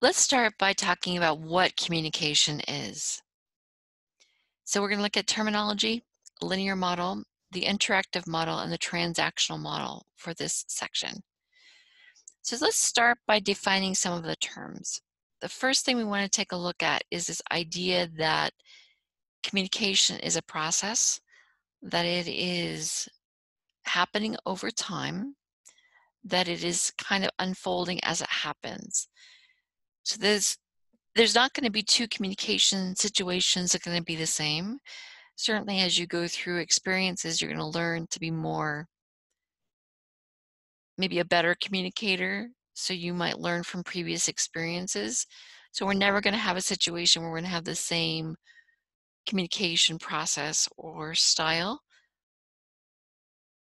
Let's start by talking about what communication is. So we're going to look at terminology, linear model, the interactive model, and the transactional model for this section. So let's start by defining some of the terms. The first thing we want to take a look at is this idea that communication is a process, that it is happening over time, that it is kind of unfolding as it happens. So there's not going to be two communication situations that are going to be the same. Certainly as you go through experiences, you're going to learn to be more, maybe a better communicator. So you might learn from previous experiences. So we're never going to have a situation where we're going to have the same communication process or style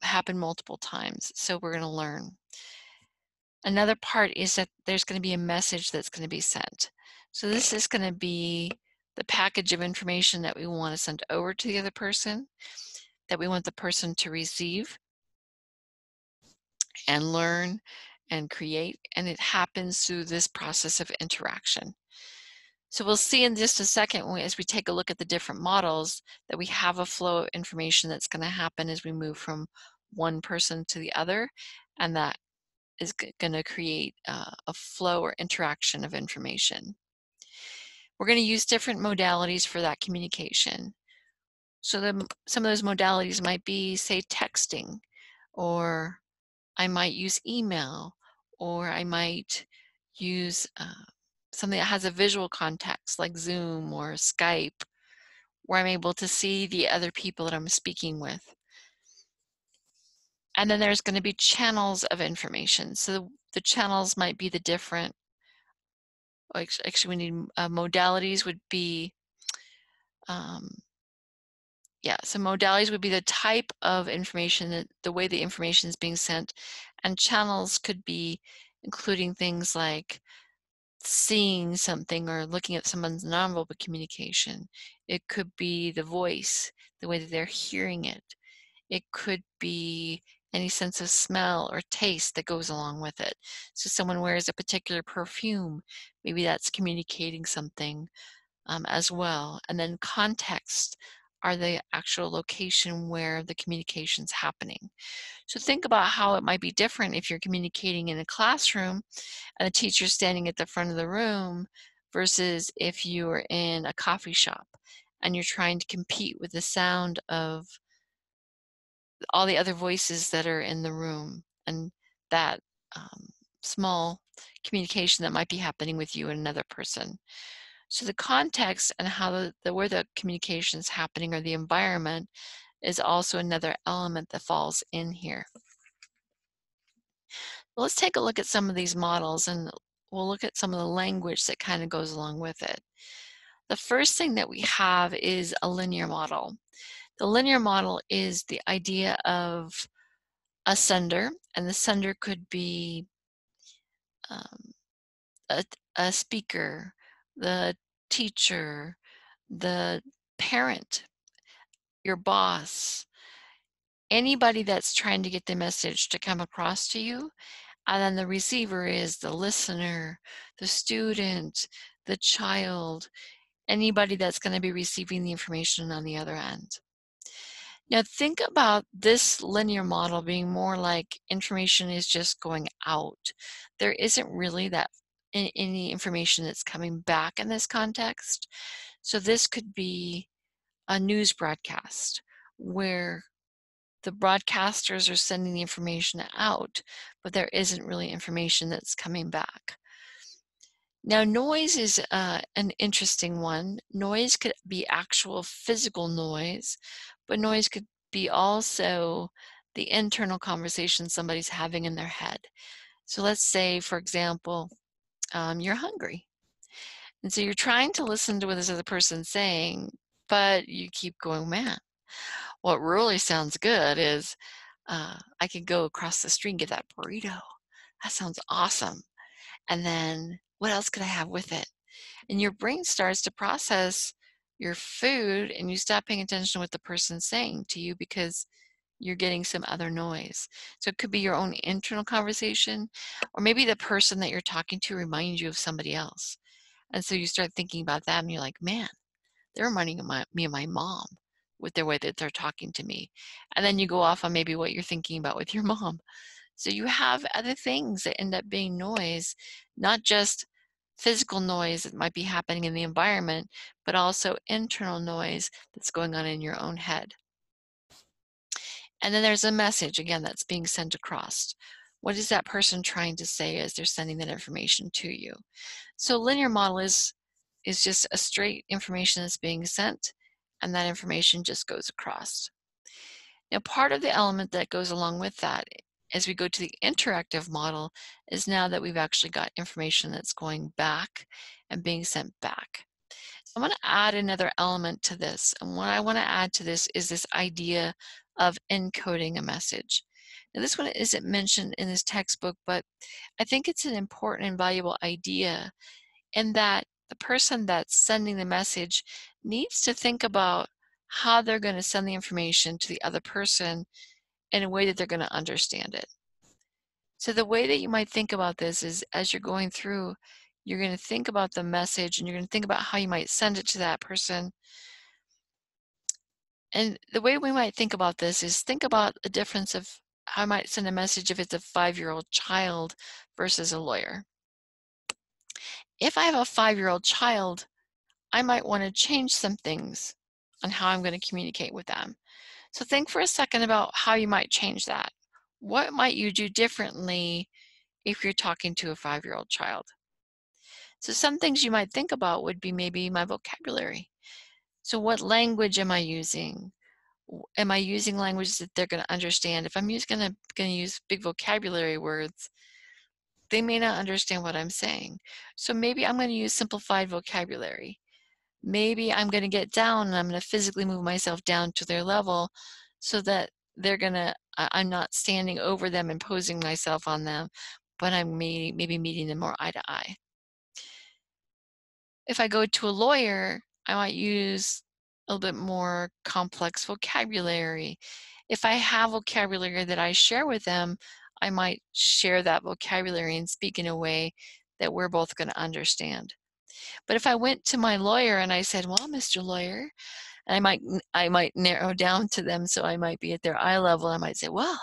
happen multiple times. So we're going to learn. Another part is that there's going to be a message that's going to be sent. So this is going to be the package of information that we want to send over to the other person, that we want the person to receive and learn and create, and it happens through this process of interaction. So we'll see in just a second as we take a look at the different models that we have a flow of information that's going to happen as we move from one person to the other, and that is going to create a flow or interaction of information. We're going to use different modalities for that communication. So some of those modalities might be, say, texting, or I might use email, or I might use something that has a visual context like Zoom or Skype, where I'm able to see the other people that I'm speaking with. And then there's going to be channels of information. So the channels might be the different, actually we need modalities would be, so modalities would be the type of information, the way the information is being sent, and channels could be including things like seeing something or looking at someone's nonverbal communication. It could be the voice, the way that they're hearing it. It could be any sense of smell or taste that goes along with it. So someone wears a particular perfume, maybe that's communicating something as well. And then context are the actual location where the communication's happening. So think about how it might be different if you're communicating in a classroom and the teacher's standing at the front of the room versus if you're in a coffee shop and you're trying to compete with the sound of all the other voices that are in the room and that small communication that might be happening with you and another person. So the context and how where the communication is happening or the environment is also another element that falls in here. Well, let's take a look at some of these models and we'll look at some of the language that kind of goes along with it. The first thing that we have is a linear model. The linear model is the idea of a sender, and the sender could be a speaker, the teacher, the parent, your boss, anybody that's trying to get the message to come across to you. And then the receiver is the listener, the student, the child, anybody that's going to be receiving the information on the other end. Now think about this linear model being more like information is just going out. There isn't really that any information that's coming back in this context. So this could be a news broadcast where the broadcasters are sending the information out, but there isn't really information that's coming back. Now, noise is an interesting one. Noise could be actual physical noise, but noise could be also the internal conversation somebody's having in their head. So let's say, for example, you're hungry. And so you're trying to listen to what this other person's saying, but you keep going, man, what really sounds good is I could go across the street and get that burrito. That sounds awesome. And then what else could I have with it? And your brain starts to process your food and you stop paying attention to what the person's saying to you because you're getting some other noise. So it could be your own internal conversation, or maybe the person that you're talking to reminds you of somebody else. And so you start thinking about that and you're like, man, they're reminding me of my mom with their way that they're talking to me. And then you go off on maybe what you're thinking about with your mom. So you have other things that end up being noise, not just physical noise that might be happening in the environment, but also internal noise that's going on in your own head. And then there's a message, again, that's being sent across. What is that person trying to say as they're sending that information to you? So linear model is just a straight information that's being sent, and that information just goes across. Now, part of the element that goes along with that as we go to the interactive model is now that we've actually got information that's going back and being sent back. So I'm going to add another element to this. And what I want to add to this is this idea of encoding a message. Now, this one isn't mentioned in this textbook, but I think it's an important and valuable idea in that the person that's sending the message needs to think about how they're going to send the information to the other person in a way that they're going to understand it. So the way that you might think about this is as you're going through, you're going to think about the message and you're going to think about how you might send it to that person. And the way we might think about this is think about the difference of how I might send a message if it's a 5-year-old child versus a lawyer. If I have a 5-year-old child, I might want to change some things on how I'm going to communicate with them. So think for a second about how you might change that. What might you do differently if you're talking to a 5-year-old child? So some things you might think about would be maybe my vocabulary. So what language am I using? Am I using language that they're going to understand? If I'm going to use big vocabulary words, they may not understand what I'm saying. So maybe I'm going to use simplified vocabulary. Maybe I'm going to get down and I'm going to physically move myself down to their level so that I'm not standing over them, imposing myself on them, but I'm maybe meeting them more eye to eye. If I go to a lawyer, I might use a little bit more complex vocabulary. If I have vocabulary that I share with them, I might share that vocabulary and speak in a way that we're both going to understand. But if I went to my lawyer and I said, well, Mr. Lawyer, and I might narrow down to them, so I might be at their eye level. I might say, well,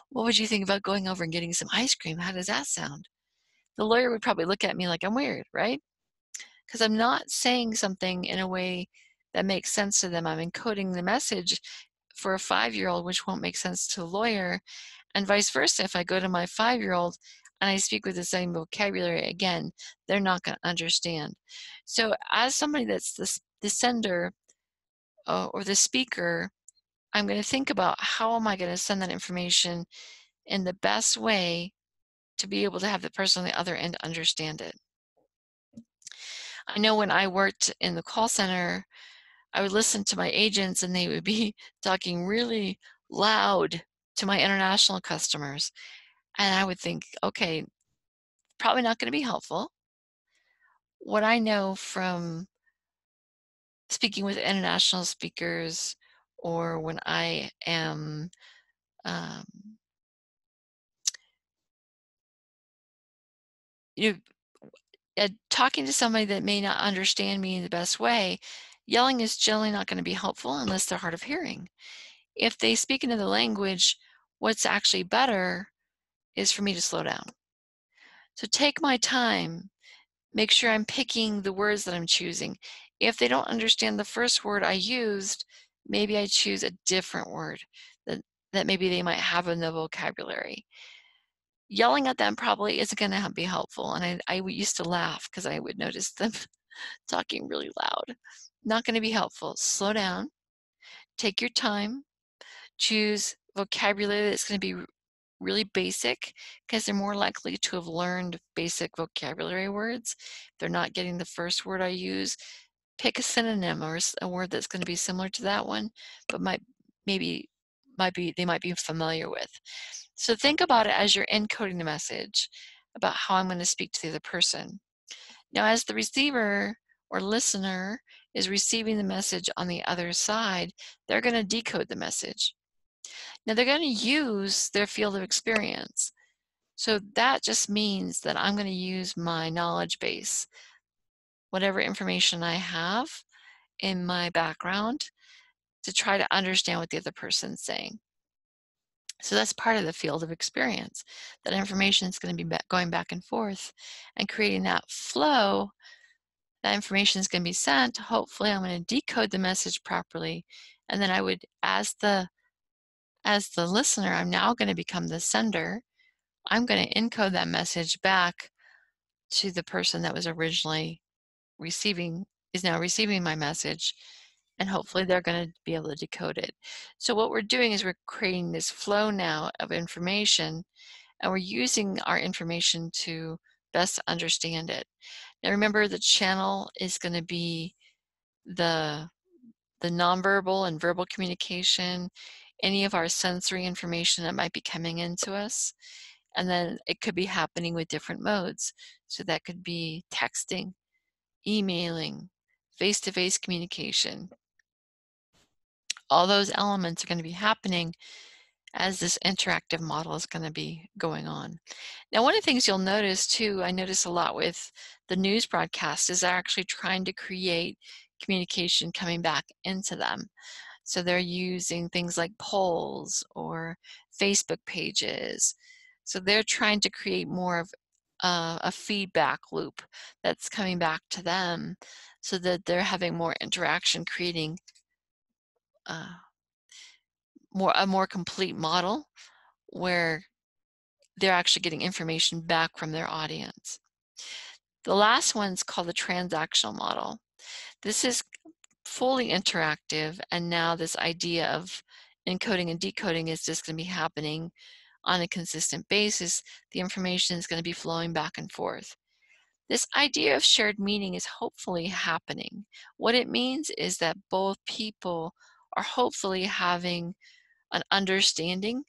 what would you think about going over and getting some ice cream? How does that sound? The lawyer would probably look at me like I'm weird, right? Because I'm not saying something in a way that makes sense to them. I'm encoding the message for a 5-year-old, which won't make sense to a lawyer, and vice versa. If I go to my 5-year-old and I speak with the same vocabulary, again, they're not going to understand. So as somebody that's the sender or the speaker, I'm going to think about how am I going to send that information in the best way to be able to have the person on the other end understand it. I know when I worked in the call center, I would listen to my agents and they would be talking really loud to my international customers. And I would think, okay, probably not going to be helpful. What I know from speaking with international speakers or when I am um, you know, talking to somebody that may not understand me in the best way, yelling is generally not going to be helpful unless they're hard of hearing. If they speak another language, what's actually better is for me to slow down. So take my time, make sure I'm picking the words that I'm choosing. If they don't understand the first word I used, maybe I choose a different word that maybe they might have in the vocabulary. Yelling at them probably isn't going to be helpful. And I used to laugh because I would notice them talking really loud. Not going to be helpful. Slow down, take your time, choose vocabulary that's going to be really basic because they're more likely to have learned basic vocabulary words. If they're not getting the first word I use, pick a synonym or a word that's going to be similar to that one, but they might be familiar with. So think about it as you're encoding the message about how I'm going to speak to the other person. Now, as the receiver or listener is receiving the message on the other side, they're going to decode the message. Now they're going to use their field of experience. So that just means that I'm going to use my knowledge base, whatever information I have in my background, to try to understand what the other person's saying. So that's part of the field of experience. That information is going to be going back and forth and creating that flow. That information is going to be sent. Hopefully I'm going to decode the message properly. And then I would, as the listener, I'm now going to become the sender. I'm going to encode that message back to the person that was originally is now receiving my message, and hopefully they're going to be able to decode it. So what we're doing is we're creating this flow now of information, and we're using our information to best understand it. Now remember, the channel is going to be the nonverbal and verbal communication, any of our sensory information that might be coming into us, and then it could be happening with different modes. So that could be texting, emailing, face-to-face communication. All those elements are going to be happening as this interactive model is going to be going on. Now, one of the things you'll notice too, I notice a lot with the news broadcast, is they're actually trying to create communication coming back into them. So they're using things like polls or Facebook pages. So they're trying to create more of a feedback loop that's coming back to them, so that they're having more interaction, creating a more complete model where they're actually getting information back from their audience. The last one's called the transactional model. This is fully interactive, and now this idea of encoding and decoding is just going to be happening on a consistent basis. The information is going to be flowing back and forth. This idea of shared meaning is hopefully happening. What it means is that both people are hopefully having an understanding,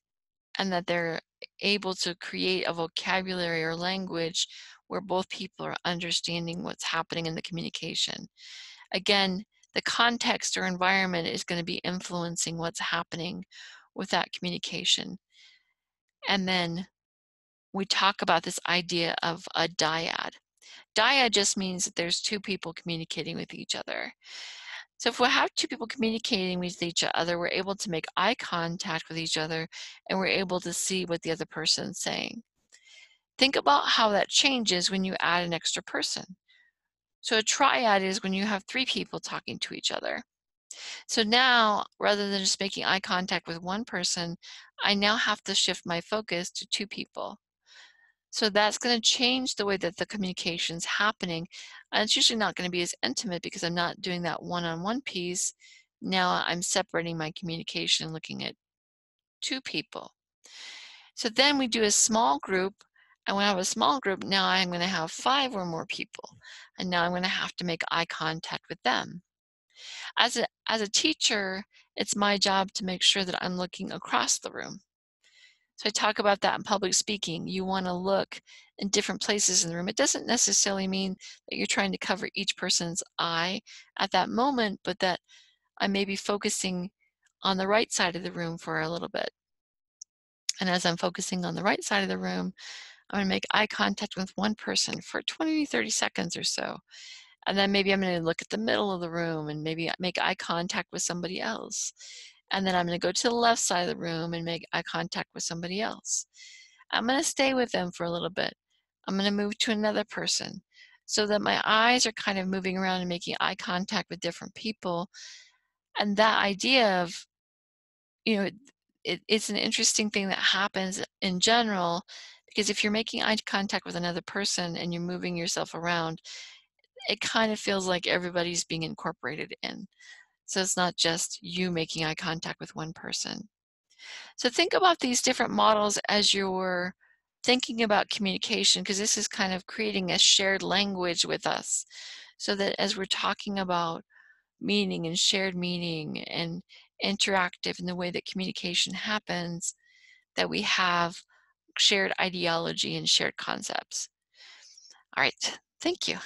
and that they're able to create a vocabulary or language where both people are understanding what's happening in the communication. Again, the context or environment is going to be influencing what's happening with that communication. And then we talk about this idea of a dyad. Dyad just means that there's two people communicating with each other. So if we have two people communicating with each other, we're able to make eye contact with each other, and we're able to see what the other person's saying. Think about how that changes when you add an extra person. So a triad is when you have three people talking to each other. So now, rather than just making eye contact with one person, I now have to shift my focus to two people. So that's going to change the way that the communication's happening. And it's usually not going to be as intimate because I'm not doing that one-on-one piece. Now I'm separating my communication, looking at two people. So then we do a small group, and when I have a small group, now I'm going to have 5 or more people. And now I'm going to have to make eye contact with them. As a teacher, it's my job to make sure that I'm looking across the room. So I talk about that in public speaking. You want to look in different places in the room. It doesn't necessarily mean that you're trying to cover each person's eye at that moment, but that I may be focusing on the right side of the room for a little bit. And as I'm focusing on the right side of the room, I'm going to make eye contact with one person for 20, 30 seconds or so. And then maybe I'm going to look at the middle of the room and maybe make eye contact with somebody else. And then I'm going to go to the left side of the room and make eye contact with somebody else. I'm going to stay with them for a little bit. I'm going to move to another person, so that my eyes are kind of moving around and making eye contact with different people. And that idea of, you know, it's an interesting thing that happens in general, because if you're making eye contact with another person and you're moving yourself around, it kind of feels like everybody's being incorporated in. So it's not just you making eye contact with one person. So think about these different models as you're thinking about communication, because this is kind of creating a shared language with us, so that as we're talking about meaning and shared meaning and interactive in the way that communication happens, that we have shared ideology and shared concepts. All right, thank you.